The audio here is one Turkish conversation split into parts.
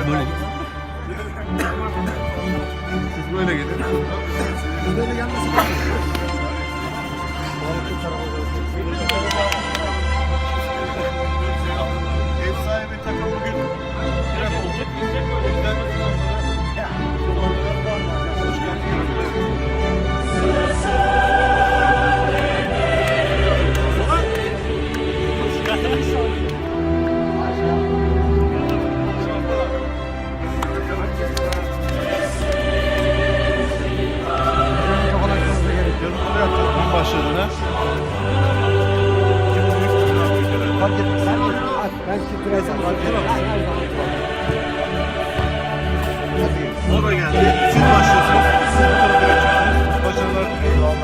Böyle git. Siz böyle gidin. Böyle gelmesin. Ev sahibi takım bugün direkt olacak. Hoş başladığına. Fark etmez. Ben titreysem fark etmez. O da geldi. Siz başlıyorsunuz. Siz bu tarafa geçiyorsunuz. Başarılar diliyorum.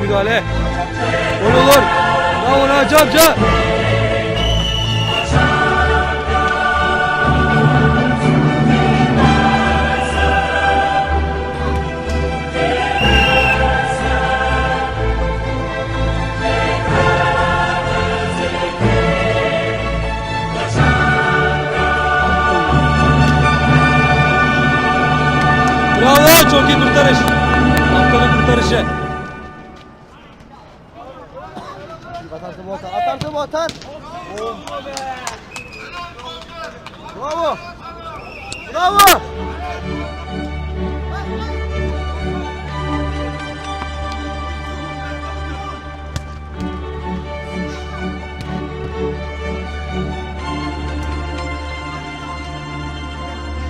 Müdahale. Gol olur. Bravo Naci amca. Bravo, çok iyi kurtarış. Haftanın kurtarışı. Atarsın bu atar. Atarsın bu atar. Bravo. Bravo.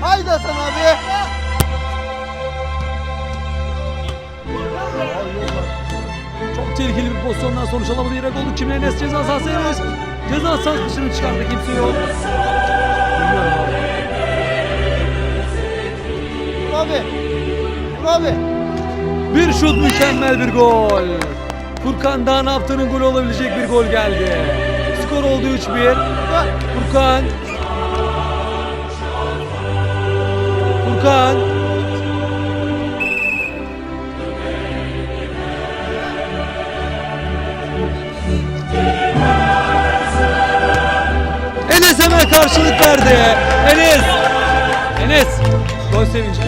Haydi Hasan abi. Çok tehlikeli bir pozisyondan sonuç alamadı. Yine golü kimle Enes ceza sahası Enes. Ceza sahası dışını çıkardı. Kimse yok. Bilmiyorum abi. Abi. Abi. Bir şut, mükemmel bir gol. Furkan Dağ'ın haftanın golü olabilecek bir gol geldi. Skor oldu 3-1. Furkan. Enes hemen karşılık verdi. Enes. Gol sevinci.